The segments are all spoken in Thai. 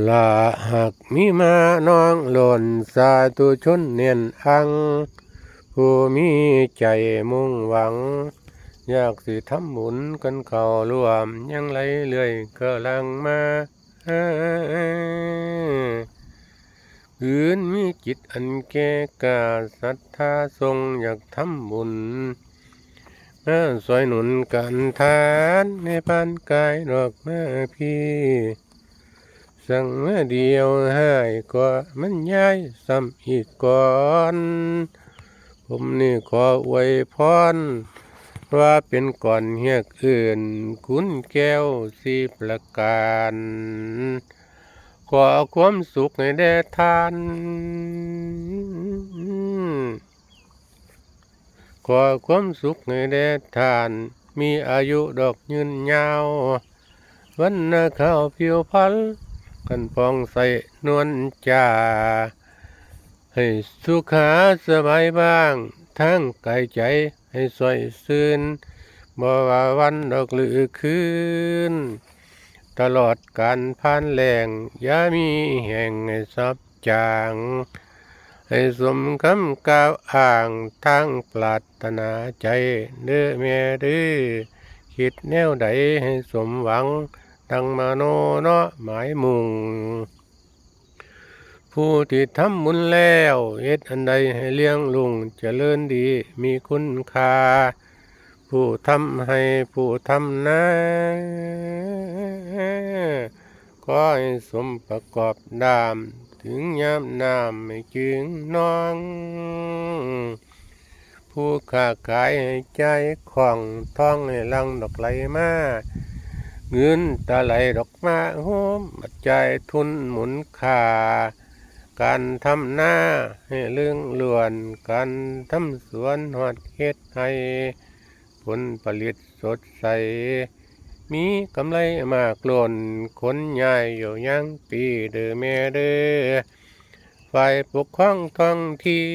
ลาหากมีมาน้องหล่นสาธุชนเนียนอังผู้มีใจมุ่งหวังอยากสิทำบุญกันเข้ารวมยังไหลเลื่อยกำลังมาอื่นมีจิตอันแก่กล้าศรัทธาทรงอยากทำบุญมาสวยหนุนกันทานในปานกายดอกมาพี่สั่งเมื่อเดียวให้ก็มันย้ายซ้ำอีกก่อนผมนี่ขออวยพรว่าเป็นก่อนเฮียกอื่นคุณแก้วสีประการขอความสุขในแด่ทานขอความสุขในแด่ทานมีอายุดอกยืนยาววันนาข้าวเพียวพันกันพองใส่นวลจ่าให้สุขาสบายบ้างทั้งกายใจให้สวยซื่นบ่ว่าวันดอกหรือคืนตลอดการผ่านแรงอย่ามีแห่งให้ซับจางให้สมคำกล่าวอ้างทางปรารถนาใจเด้อแม่เด้อคิดแนวใดให้สมหวังดังมาโนเนาะหมายมุ่งผู้ที่ทำบุญแล้วเฮ็ดอันใดให้เลี้ยงลุงเจริญดีมีคุณค่าผู้ทำให้ผู้ทำนาก็ให้สมประกอบดามถึงยามน้ำไม่จึงน้องผู้ค้าขายให้ใจของท้องให้ลังดอกไหลมาเงินตาไหลดอกมาโฮมปัจจัยทุนหมุนค่าการทำหน้าให้เรื่องล้วนการทำสวนหอดเฮ็ดให้ผลผลิตสดใสมีกำไรมากล้นคนใหญ่อยู่ยังปีเด้อแม่เด้อฝ่ายปกครองท้องที่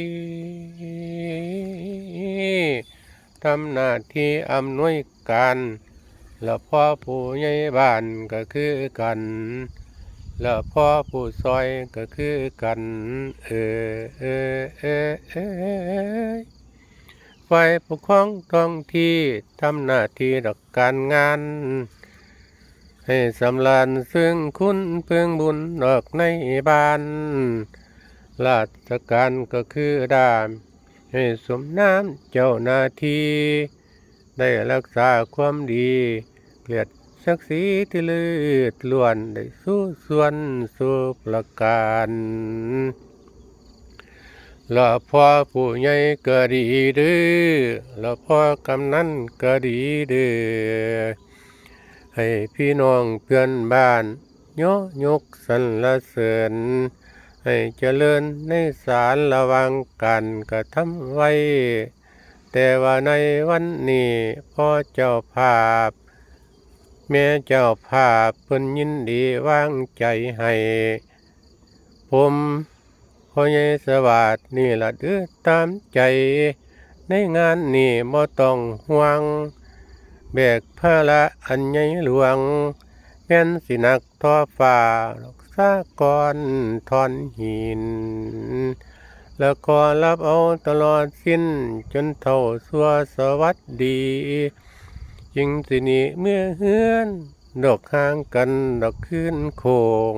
ทำหน้าที่อำนวยการแล้วพ่อผู้ใหญ่บ้านก็คือกันแล้วพ่อผู้ซอยก็คือกันฝ่ายปกครองท้องที่ทำหน้าที่ดอกการงานให้สำราญซึ่งคุณเพื่องบุญดอกในบ้านราชการก็คือด้ามให้สมน้ำเจ้าหน้าที่ได้รักษาความดีเกลียดศักดิ์ศรีที่เลือดล้วนได้สู้ส่วนสู่ประการละพ่อผู้ใหญ่ก็ดีเด้อละพ่อกำนันก็ดีเด้อให้พี่น้องเพื่อนบ้านยกสรรเสริญให้เจริญในศาลระวังกันกระทำไว้แต่ว่าในวันนี้พ่อเจ้าภาพแม่เจ้าภาพเพิ่นยินดีวางใจให้ผมพ่อใหญ่สวัสดิ์นี่ล่ะเด้อตามใจในงานนี้บ่ต้องห่วงแบกภาระอันใหญ่หลวงแม่นสิหนักทอฟ้ารักษากรทอนหินแล้วก็รับเอาตลอดสิ้นจนเท่าสัวสวัสดีจึงสินี้เมื่อเฮือนดอกห่างกันดอกขึ้นโคง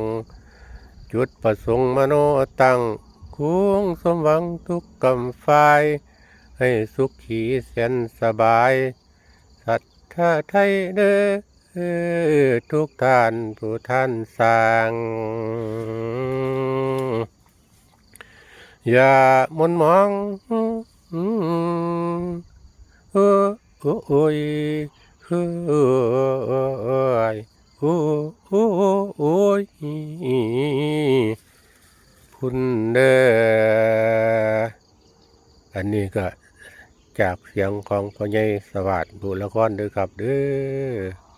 จุดประสงค์มโนตั้งคุ้งสมหวังทุกกำฝ่ายให้สุขีแสนสบายศรัทธาไทยเด้อทุกท่านผู้ท่านสร้างอย่ามนมองโอ้โอ้ยเฮ้ยโอ้โอ้ยคุณเด้ออันนี้ก็จากเสียงของพ่อใหญ่สวัสดิ์บุรกรเด้อครับเด้อ